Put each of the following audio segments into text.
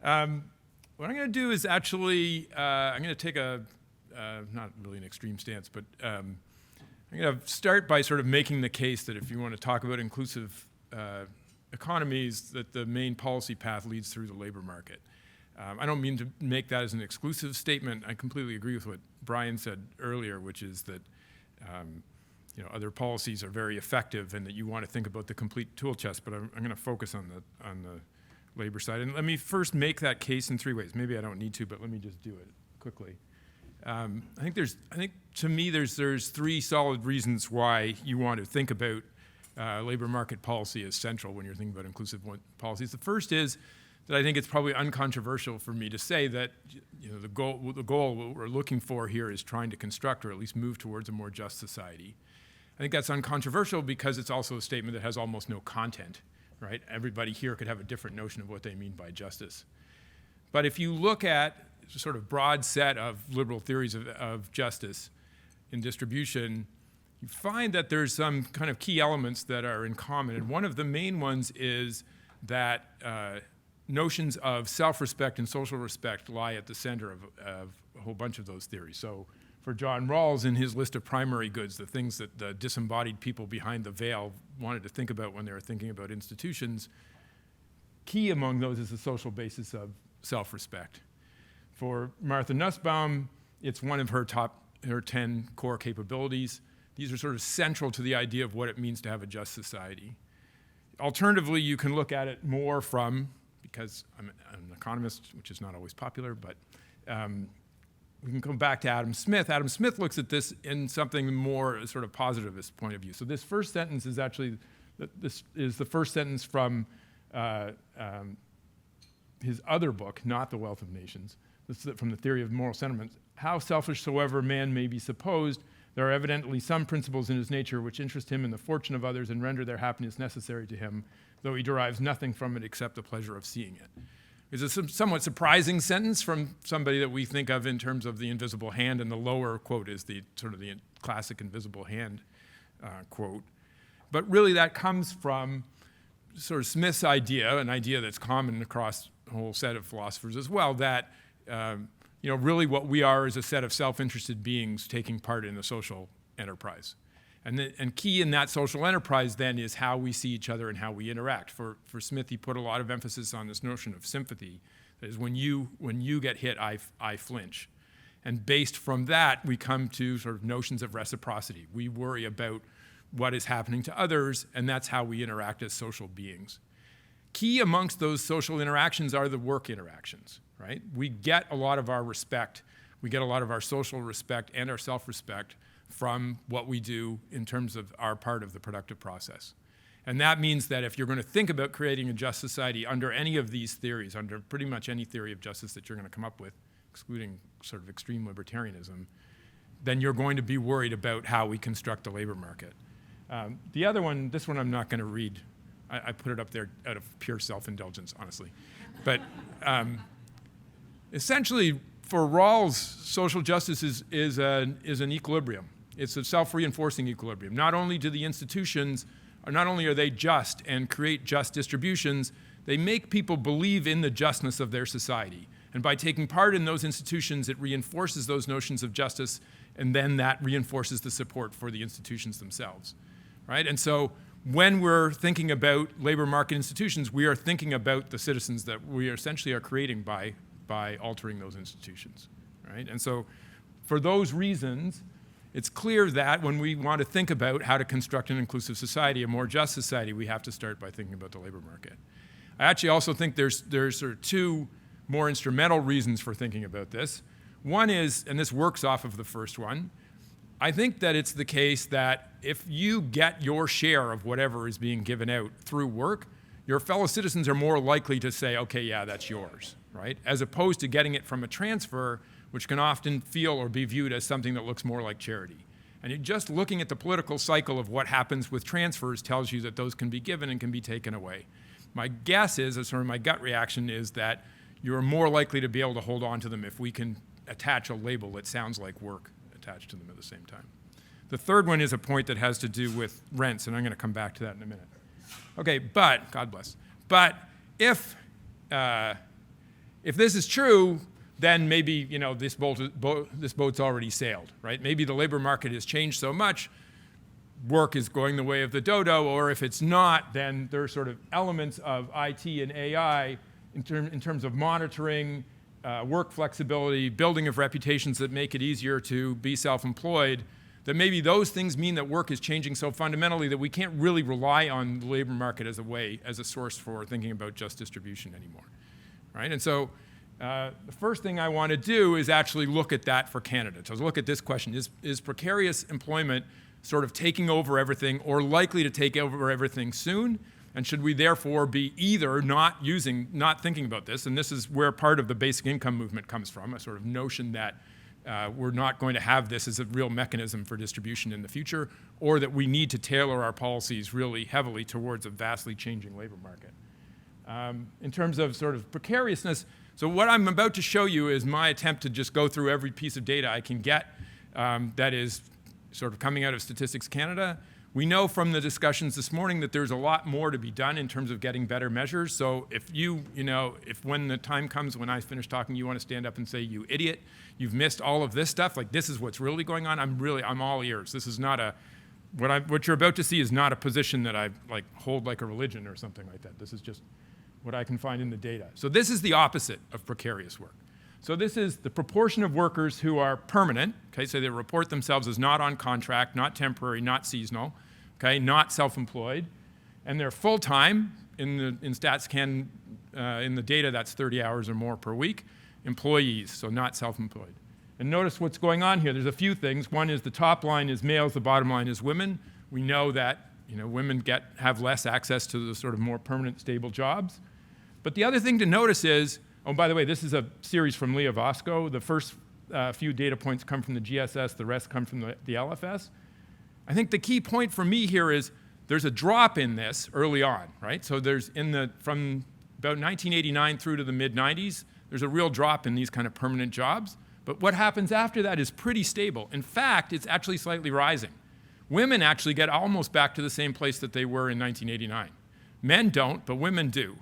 What I'm going to do is actually, I'm going to take a, not really an extreme stance, but I'm going to start by sort of making the case that if you want to talk about inclusive economies, that the main policy path leads through the labor market. I don't mean to make that as an exclusive statement. I completely agree with what Brian said earlier, which is that other policies are very effective and that you want to think about the complete tool chest, but I'm going to focus on the labor side. And let me first make that case in three ways. Maybe I don't need to, but let me just do it quickly. I think to me there's three solid reasons why you want to think about labor market policy as central when you're thinking about inclusive policies. The first is that I think it's probably uncontroversial for me to say that the goal what we're looking for here is trying to construct or at least move towards a more just society. I think that's uncontroversial because it's also a statement that has almost no content, right? Everybody here could have a different notion of what they mean by justice. But if you look at a sort of broad set of liberal theories of justice in distribution, you find that there's some kind of key elements that are in common. And one of the main ones is that notions of self-respect and social respect lie at the center of a whole bunch of those theories. So for John Rawls, in his list of primary goods, the things that the disembodied people behind the veil wanted to think about when they were thinking about institutions, key among those is the social basis of self-respect. For Martha Nussbaum, it's one of her 10 core capabilities. These are sort of central to the idea of what it means to have a just society. Alternatively, you can look at it more from, because I'm an economist, which is not always popular, but we can come back to Adam Smith. Adam Smith looks at this in something more sort of positivist point of view. So this first sentence is actually, this is the first sentence from his other book, not The Wealth of Nations. This is from the Theory of Moral Sentiments. How selfish soever man may be supposed, there are evidently some principles in his nature which interest him in the fortune of others and render their happiness necessary to him, though he derives nothing from it except the pleasure of seeing it. It's a somewhat surprising sentence from somebody that we think of in terms of the invisible hand, and the lower quote is the sort of the classic invisible hand quote. But really that comes from sort of Smith's idea, an idea that's common across a whole set of philosophers as well, that really what we are is a set of self-interested beings taking part in a social enterprise. And key in that social enterprise then is how we see each other and how we interact. For Smith, he put a lot of emphasis on this notion of sympathy. That is, when you get hit, I flinch. And based from that, we come to sort of notions of reciprocity. We worry about what is happening to others, and that's how we interact as social beings. Key amongst those social interactions are the work interactions, right? We get a lot of our respect, we get a lot of our social respect and our self-respect from what we do in terms of our part of the productive process. And that means that if you're going to think about creating a just society under any of these theories, under pretty much any theory of justice that you're going to come up with, excluding sort of extreme libertarianism, then you're going to be worried about how we construct the labor market. The other one, this one I'm not going to read. I put it up there out of pure self-indulgence, honestly. But essentially, for Rawls, social justice is an equilibrium. It's a self-reinforcing equilibrium. Not only do the institutions, not only are they just and create just distributions, they make people believe in the justness of their society. And by taking part in those institutions, it reinforces those notions of justice, and then that reinforces the support for the institutions themselves, right? And so when we're thinking about labor market institutions, we are thinking about the citizens that we essentially are creating by altering those institutions, right? And so for those reasons, it's clear that when we want to think about how to construct an inclusive society, a more just society, we have to start by thinking about the labor market. I actually also think there's sort of two more instrumental reasons for thinking about this. One is, and this works off of the first one, I think that it's the case that if you get your share of whatever is being given out through work, your fellow citizens are more likely to say, okay, yeah, that's yours, right? As opposed to getting it from a transfer, which can often feel or be viewed as something that looks more like charity. And just looking at the political cycle of what happens with transfers tells you that those can be given and can be taken away. My guess is, or sort of my gut reaction is that you're more likely to be able to hold on to them if we can attach a label that sounds like work attached to them at the same time. The third one is a point that has to do with rents, and I'm going to come back to that in a minute. Okay, but, God bless, but if if this is true, then maybe this boat's already sailed, right? Maybe the labor market has changed so much, work is going the way of the dodo, or if it's not, then there are sort of elements of IT and AI in terms of monitoring, work flexibility, building of reputations that make it easier to be self-employed, that maybe those things mean that work is changing so fundamentally that we can't really rely on the labor market as a source for thinking about just distribution anymore, right? And so the first thing I want to do is actually look at that for Canada. So look at this question: is precarious employment sort of taking over everything or likely to take over everything soon? And should we therefore be either not thinking about this, and this is where part of the basic income movement comes from, a sort of notion that we're not going to have this as a real mechanism for distribution in the future, or that we need to tailor our policies really heavily towards a vastly changing labor market. In terms of sort of precariousness, so what I'm about to show you is my attempt to just go through every piece of data I can get that is sort of coming out of Statistics Canada. We know from the discussions this morning that there's a lot more to be done in terms of getting better measures. So if if when the time comes when I finish talking, you want to stand up and say, "You idiot, you've missed all of this stuff, like this is what's really going on," I'm all ears. This is not what you're about to see is not a position that I hold like a religion or something like that. This is just what I can find in the data. So this is the opposite of precarious work. So this is the proportion of workers who are permanent, okay, so they report themselves as not on contract, not temporary, not seasonal, okay, not self-employed, and they're full-time in StatsCan, in the data that's 30 hours or more per week, employees, so not self-employed. And notice what's going on here. There's a few things. One is the top line is males, the bottom line is women. We know that women have less access to the sort of more permanent, stable jobs. But the other thing to notice is, oh, by the way, this is a series from Leah Vosco. The first few data points come from the GSS, the rest come from the LFS. I think the key point for me here is there's a drop in this early on, right? So there's from about 1989 through to the mid-90s, there's a real drop in these kind of permanent jobs. But what happens after that is pretty stable. In fact, it's actually slightly rising. Women actually get almost back to the same place that they were in 1989. Men don't, but women do.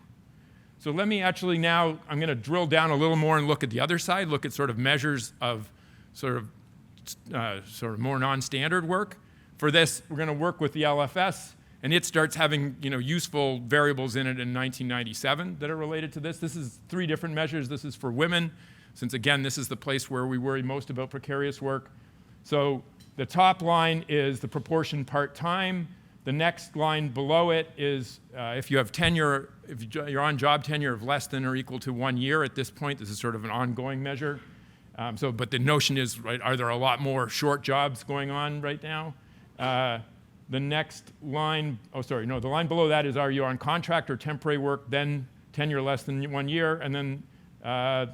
So let me actually now, I'm going to drill down a little more and look at the other side, look at sort of measures of sort of more non-standard work. For this, we're going to work with the LFS, and it starts having useful variables in it in 1997 that are related to this. This is 3 different measures. This is for women, since again, this is the place where we worry most about precarious work. So the top line is the proportion part-time. The next line below it is if you have tenure, if you're on job tenure of less than or equal to 1 year at this point. This is sort of an ongoing measure. But the notion is, right, are there a lot more short jobs going on right now? The next line, the line below that is, are you on contract or temporary work, then tenure less than 1 year, and then, and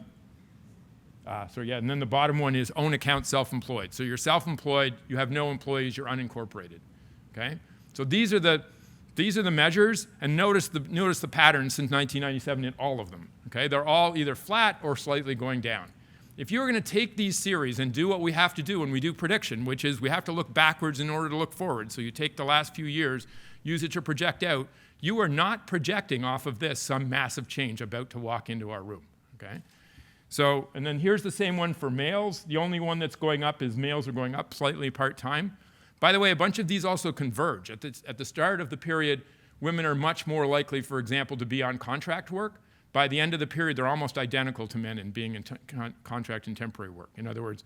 then the bottom one is own account self-employed. So you're self-employed, you have no employees, you're unincorporated, okay? So these are the measures, and notice the pattern since 1997 in all of them, okay? They're all either flat or slightly going down. If you're going to take these series and do what we have to do when we do prediction, which is we have to look backwards in order to look forward, so you take the last few years, use it to project out, you are not projecting off of this some massive change about to walk into our room, okay? So, and then here's the same one for males. The only one that's going up is males are going up slightly part-time. By the way, a bunch of these also converge. At the start of the period, women are much more likely, for example, to be on contract work. By the end of the period, they're almost identical to men in being in contract and temporary work. In other words,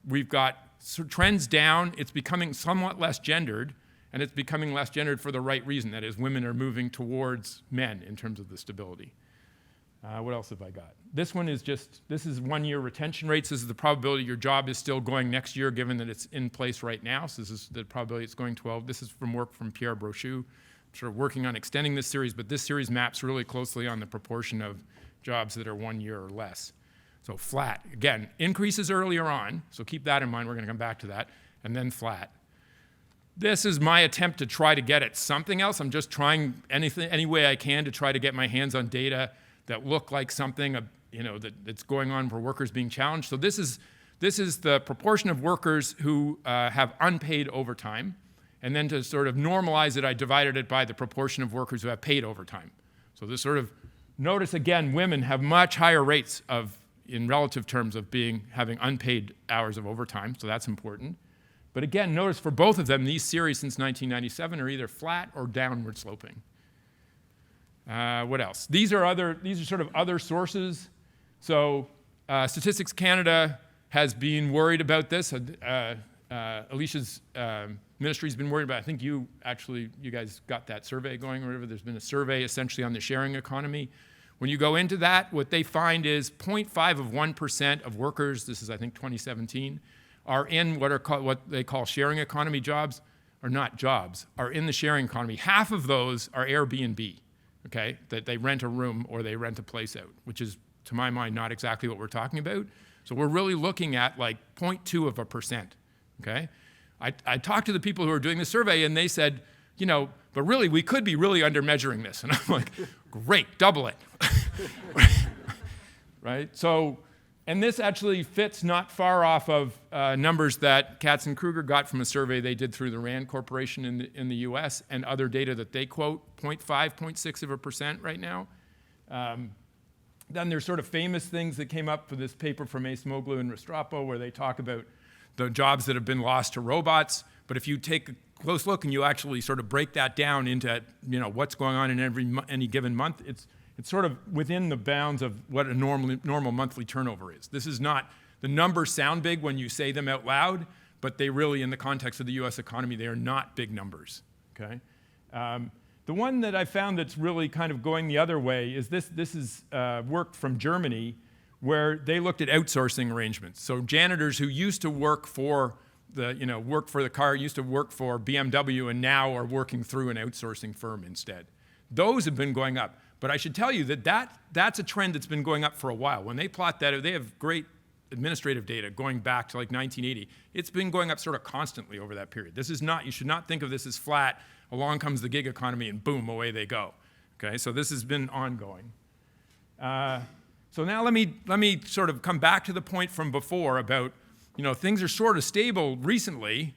we've got trends down. It's becoming somewhat less gendered, and it's becoming less gendered for the right reason. That is, women are moving towards men in terms of the stability. What else have I got? This one is this is 1 year retention rates. This is the probability your job is still going next year, given that it's in place right now. So this is the probability it's going 12. This is from work from Pierre Brochu, sort of working on extending this series, but this series maps really closely on the proportion of jobs that are 1 year or less. So flat, again, increases earlier on, so keep that in mind, we're gonna come back to that, and then flat. This is my attempt to try to get at something else. I'm just trying any way I can to try to get my hands on data that look like something that's going on for workers being challenged. So this is the proportion of workers who have unpaid overtime. And then to sort of normalize it, I divided it by the proportion of workers who have paid overtime. So this sort of Notice again, women have much higher rates in relative terms of having unpaid hours of overtime, so that's important. But again, notice for both of them, these series since 1997 are either flat or downward sloping. What else? These are sort of other sources. So Statistics Canada has been worried about this. Alicia's ministry's been worried about it. I think you guys got that survey going or whatever. There's been a survey essentially on the sharing economy. When you go into that, what they find is 0.5 of 1% of workers, this is I think 2017, are in what they call sharing economy jobs, or not jobs, are in the sharing economy. Half of those are Airbnb, okay, that they rent a room or they rent a place out, which is, to my mind, not exactly what we're talking about. So we're really looking at like 0.2%, okay? I talked to the people who are doing the survey and they said, but really we could be really under measuring this. And I'm like, great, double it, right? So, and this actually fits not far off of numbers that Katz and Kruger got from a survey they did through the RAND Corporation in the US and other data that they quote, 0.5, 0.6% right now. Then there's sort of famous things that came up for this paper from Acemoglu and Restrepo where they talk about the jobs that have been lost to robots. But if you take a close look and you actually sort of break that down into what's going on in any given month, it's sort of within the bounds of what a normal monthly turnover is. This is not, the numbers sound big when you say them out loud, but they really, in the context of the US economy, they are not big numbers, okay? The one that I found that's really kind of going the other way is this is work from Germany where they looked at outsourcing arrangements. So janitors who used to work for the car, used to work for BMW and now are working through an outsourcing firm instead. Those have been going up. But I should tell you that's a trend that's been going up for a while. When they plot that, they have great administrative data going back to like 1980. It's been going up sort of constantly over that period. This is not, you should not think of this as flat. Along comes the gig economy and boom, away they go. Okay, so this has been ongoing. So now let me sort of come back to the point from before about, things are sort of stable recently.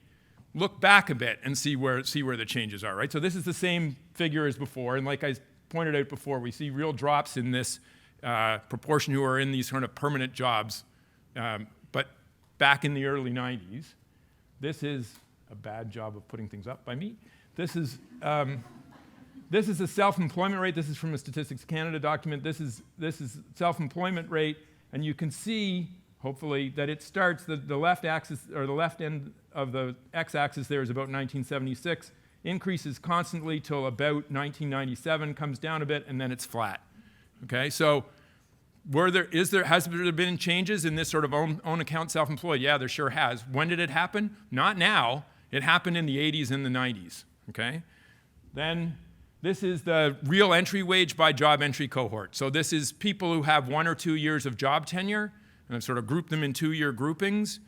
Look back a bit and see where the changes are, right? So this is the same figure as before, and like I pointed out before, we see real drops in this proportion who are in these kind of permanent jobs. But back in the early 90s, this is a bad job of putting things up by me. This is the self-employment rate. This is from a Statistics Canada document. This is self-employment rate, and you can see, hopefully, that it starts, the left axis, or the left end of the x-axis there is about 1976, increases constantly till about 1997, comes down a bit, and then it's flat. Okay, so has there been changes in this sort of own account self-employed? Yeah, there sure has. When did it happen? Not now. It happened in the 80s and the 90s. Okay, then this is the real entry wage by job entry cohort. So this is people who have 1 or 2 years of job tenure, and I've sort of grouped them in 2-year groupings.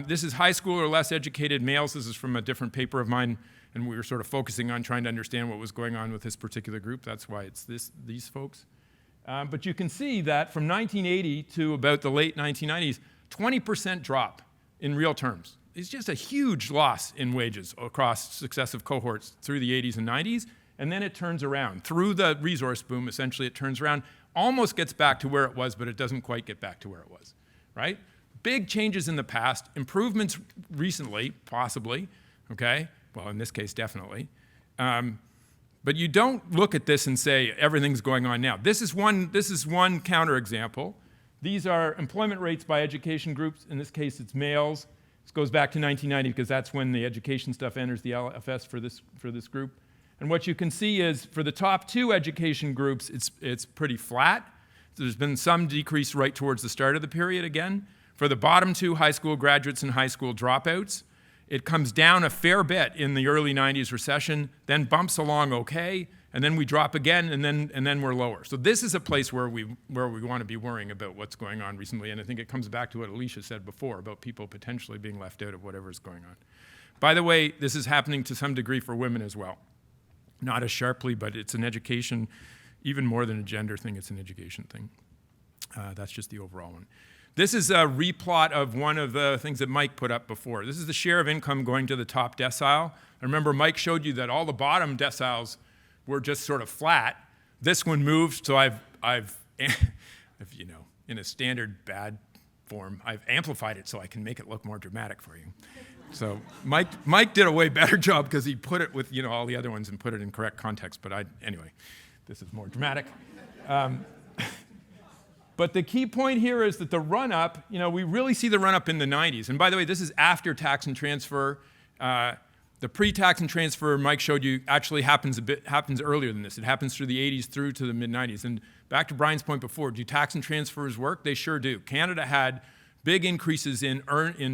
This is high school or less educated males. This is from a different paper of mine, and we were sort of focusing on trying to understand what was going on with this particular group. That's why it's these folks. But you can see that from 1980 to about the late 1990s, 20% drop in real terms. It's just a huge loss in wages across successive cohorts through the 80s and 90s, and then it turns around. Through the resource boom, essentially it turns around, almost gets back to where it was, but it doesn't quite get back to where it was, right? Big changes in the past, improvements recently, possibly, okay? Well, in this case, definitely. But you don't look at this and say everything's going on now. This is one counterexample. These are employment rates by education groups. In this case, it's males. This goes back to 1990 because that's when the education stuff enters the LFS for this group. And what you can see is for the top 2 education groups, it's pretty flat. So there's been some decrease right towards the start of the period again. For the bottom 2, high school graduates and high school dropouts, it comes down a fair bit in the early 90s recession, then bumps along okay, and then we drop again, and then we're lower. So this is a place where we want to be worrying about what's going on recently, and I think it comes back to what Alicia said before about people potentially being left out of whatever is going on. By the way, this is happening to some degree for women as well. Not as sharply, but it's an education, even more than a gender thing, it's an education thing. That's just the overall one. This is a replot of one of the things that Mike put up before. This is the share of income going to the top decile. I remember Mike showed you that all the bottom deciles were just sort of flat. This one moved, so I've you know, in a standard bad form, I've amplified it so I can make it look more dramatic for you. So Mike did a way better job because he put it with, you know, all the other ones and put it in correct context. But anyway, this is more dramatic. But the key point here is that the run-up, you know, we really see the run-up in the 90s. And by the way, this is after tax and transfer. The pre-tax and transfer Mike showed you actually happens earlier than this. It happens through the 80s through to the mid-90s. And back to Brian's point before, do tax and transfers work? They sure do. Canada had big increases in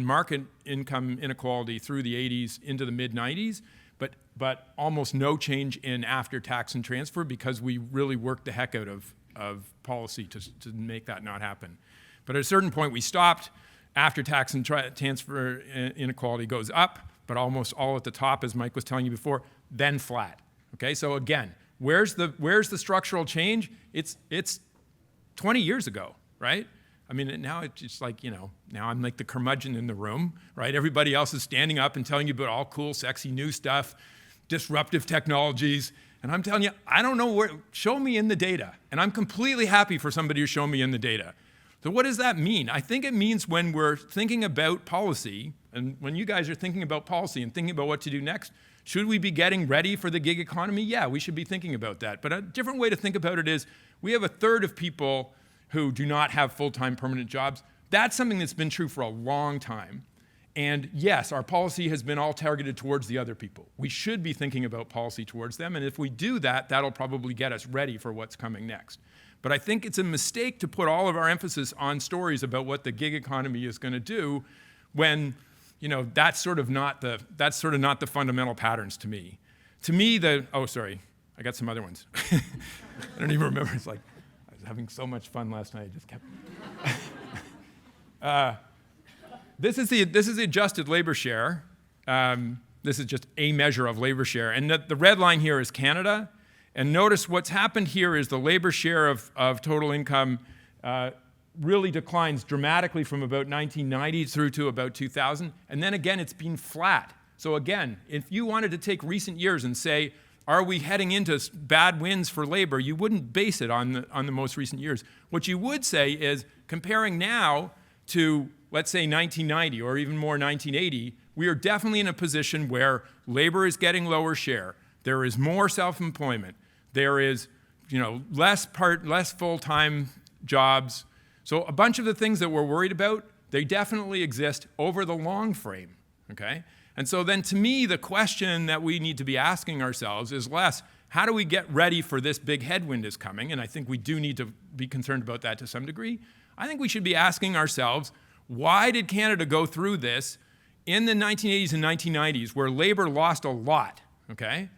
market income inequality through the 80s into the mid-90s, but almost no change in after tax and transfer because we really worked the heck out of policy to make that not happen. But at a certain point, we stopped. After tax and transfer inequality goes up, but almost all at the top, as Mike was telling you before, then flat. Okay, so again, where's the structural change? It's 20 years ago, right? I mean, now it's just like, you know, now I'm like the curmudgeon in the room, right? Everybody else is standing up and telling you about all cool, sexy new stuff, disruptive technologies, and I'm telling you, I don't know where, show me in the data. And I'm completely happy for somebody to show me in the data. So what does that mean? I think it means when we're thinking about policy, and when you guys are thinking about policy and thinking about what to do next, should we be getting ready for the gig economy? Yeah, we should be thinking about that. But a different way to think about it is we have a third of people who do not have full-time permanent jobs. That's something that's been true for a long time. And yes, our policy has been all targeted towards the other people. We should be thinking about policy towards them. And if we do that, that'll probably get us ready for what's coming next. But I think it's a mistake to put all of our emphasis on stories about what the gig economy is going to do when, you know, that's sort of not the fundamental patterns to me. To me, oh, sorry, I got some other ones. I don't even remember. It's like I was having so much fun last night. I just kept. This is the adjusted labor share. This is just a measure of labor share. And the red line here is Canada. And notice what's happened here is the labor share of total income really declines dramatically from about 1990 through to about 2000. And then again, it's been flat. So again, if you wanted to take recent years and say, are we heading into bad winds for labor, you wouldn't base it on the most recent years. What you would say is, comparing now to, let's say, 1990 or even more 1980, we are definitely in a position where labor is getting lower share. There is more self-employment. There is, you know, less full-time jobs. So a bunch of the things that we're worried about, they definitely exist over the long frame, okay? And so then to me, the question that we need to be asking ourselves is less, how do we get ready for this big headwind is coming? And I think we do need to be concerned about that to some degree. I think we should be asking ourselves, why did Canada go through this in the 1980s and 1990s where labor lost a lot, okay?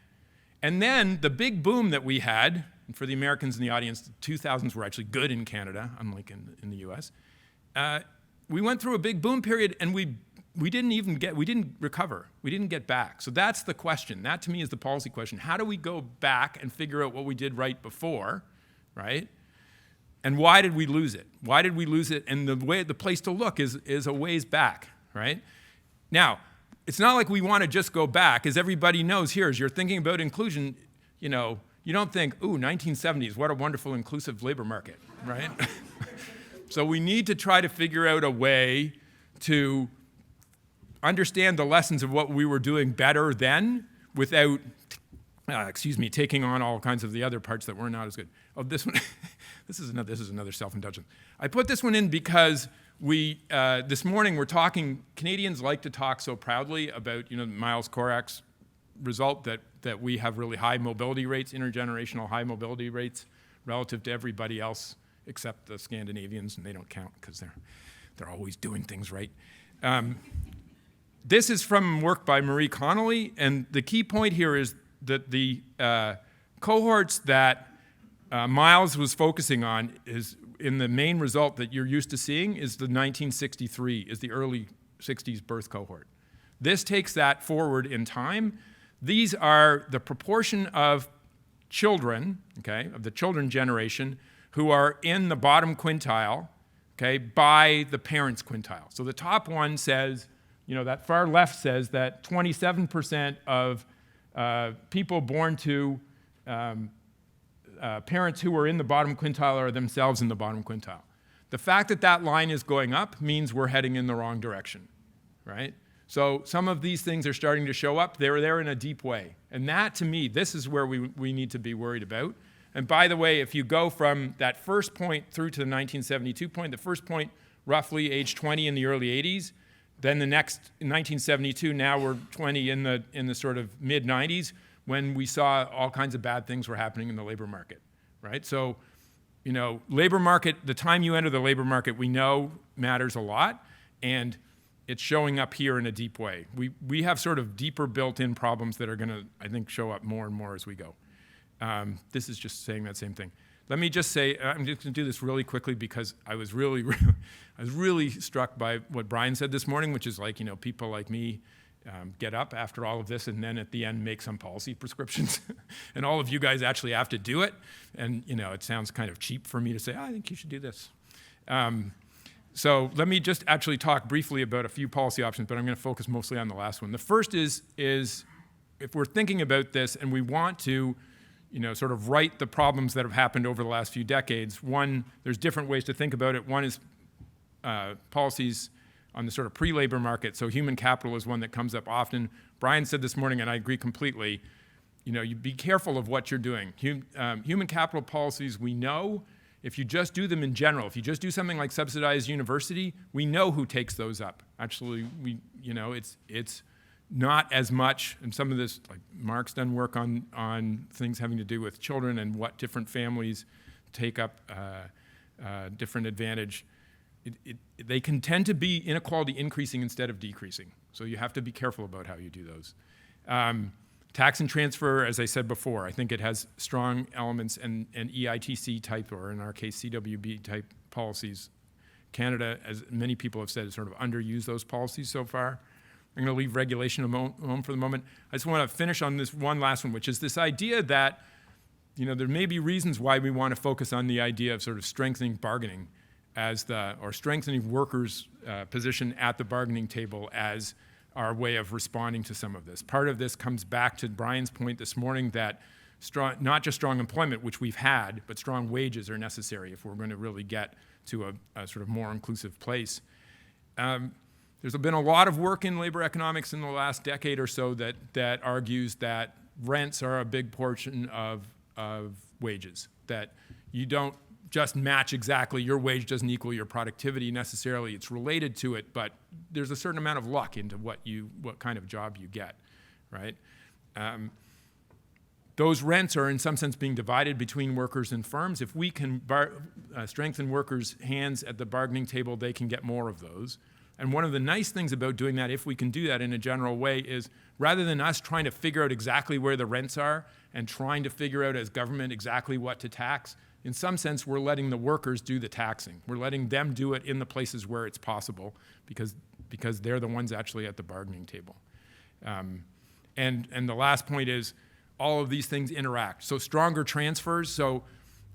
And then the big boom that we had, and for the Americans in the audience, the 2000s were actually good in Canada, unlike in the US. We went through a big boom period and we didn't recover. We didn't get back. So that's the question. That to me is the policy question. How do we go back and figure out what we did right before, right? And why did we lose it? Why did we lose it? And the place to look is a ways back, right? Now, it's not like we want to just go back. As everybody knows here, as you're thinking about inclusion, you know, you don't think, ooh, 1970s, what a wonderful inclusive labor market, right? So we need to try to figure out a way to understand the lessons of what we were doing better then without, taking on all kinds of the other parts that were not as good. Oh, this one, this is another self-indulgence. I put this one in because this morning we're talking, Canadians like to talk so proudly about, you know, Miles Korak's result that we have really high mobility rates, intergenerational high mobility rates relative to everybody else except the Scandinavians, and they don't count because they're always doing things right. This is from work by Marie Connolly, and the key point here is that the cohorts that Miles was focusing on is in the main result that you're used to seeing is the 1963, is the early 60s birth cohort. This takes that forward in time. These are the proportion of children, okay, of the children generation who are in the bottom quintile, okay, by the parents' quintile. So the top one says, you know, that far left says that 27% of people born to parents who are in the bottom quintile are themselves in the bottom quintile. The fact that that line is going up means we're heading in the wrong direction, right? So some of these things are starting to show up. They're there in a deep way. And that, to me, this is where we need to be worried about. And by the way, if you go from that first point through to the 1972 point, the first point roughly age 20 in the early 80s, then the next, in 1972, now we're 20 in the sort of mid-90s, when we saw all kinds of bad things were happening in the labor market, right? So, you know, labor market, the time you enter the labor market, we know matters a lot, and it's showing up here in a deep way. We have sort of deeper built-in problems that are gonna, I think, show up more and more as we go. This is just saying that same thing. Let me just say, I'm just gonna do this really quickly because I was really struck by what Brian said this morning, which is like, you know, people like me get up after all of this and then at the end make some policy prescriptions. And all of you guys actually have to do it. And, you know, it sounds kind of cheap for me to say, oh, I think you should do this. So let me just actually talk briefly about a few policy options, but I'm gonna focus mostly on the last one. The first is if we're thinking about this and we want to, you know, sort of right the problems that have happened over the last few decades, one, there's different ways to think about it. One is policies on the sort of pre-labor market. So human capital is one that comes up often. Brian said this morning, and I agree completely, you know, you be careful of what you're doing. Human capital policies, we know, if you just do them in general, if you just do something like subsidized university, we know who takes those up. Actually, you know, it's not as much, and some of this, like Mark's done work on things having to do with children and what different families take up different advantage. They can tend to be inequality increasing instead of decreasing. So you have to be careful about how you do those. Tax and transfer, as I said before, I think it has strong elements and EITC type, or in our case, CWB type policies. Canada, as many people have said, has sort of underused those policies so far. I'm going to leave regulation alone for the moment. I just want to finish on this one last one, which is this idea that, you know, there may be reasons why we want to focus on the idea of sort of strengthening bargaining or strengthening workers' position at the bargaining table as our way of responding to some of this. Part of this comes back to Brian's point this morning that not just strong employment, which we've had, but strong wages are necessary if we're going to really get to a sort of more inclusive place. There's been a lot of work in labor economics in the last decade or so that argues that rents are a big portion of wages, that you don't just match exactly, your wage doesn't equal your productivity necessarily, it's related to it, but there's a certain amount of luck into what kind of job you get, right? Those rents are in some sense being divided between workers and firms. If we can strengthen workers' hands at the bargaining table, they can get more of those. And one of the nice things about doing that, if we can do that in a general way, is rather than us trying to figure out exactly where the rents are and trying to figure out as government exactly what to tax, in some sense, we're letting the workers do the taxing. We're letting them do it in the places where it's possible because they're the ones actually at the bargaining table. And the last point is all of these things interact. So stronger transfers. So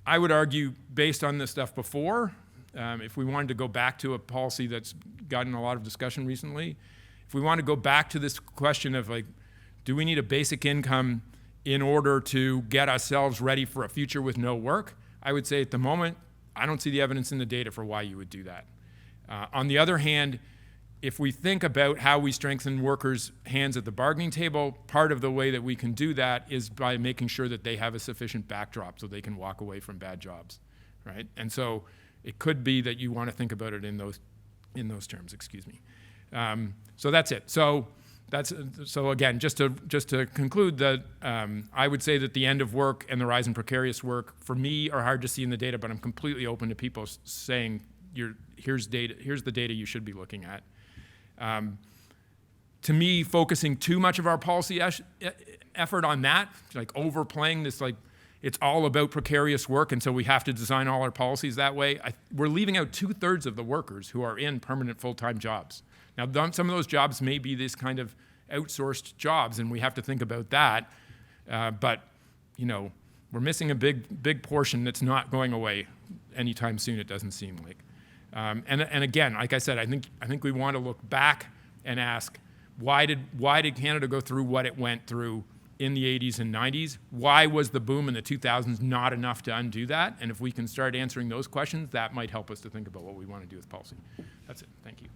I would argue, based on this stuff before, if we wanted to go back to a policy that's gotten a lot of discussion recently, if we want to go back to this question of like, do we need a basic income in order to get ourselves ready for a future with no work? I would say at the moment, I don't see the evidence in the data for why you would do that. On the other hand, if we think about how we strengthen workers' hands at the bargaining table, part of the way that we can do that is by making sure that they have a sufficient backdrop so they can walk away from bad jobs, right? And so it could be that you want to think about it in those terms, excuse me. So that's it. So again, just to conclude that I would say that the end of work and the rise in precarious work, for me, are hard to see in the data, but I'm completely open to people saying, here's the data you should be looking at. To me, focusing too much of our policy effort on that, like overplaying this, like it's all about precarious work, and so we have to design all our policies that way, we're leaving out 2/3 of the workers who are in permanent full-time jobs. Now, some of those jobs may be this kind of outsourced jobs, and we have to think about that. But, you know, we're missing a big portion that's not going away anytime soon, it doesn't seem like. And again, like I said, I think we want to look back and ask, why did Canada go through what it went through in the 80s and 90s? Why was the boom in the 2000s not enough to undo that? And if we can start answering those questions, that might help us to think about what we want to do with policy. That's it. Thank you.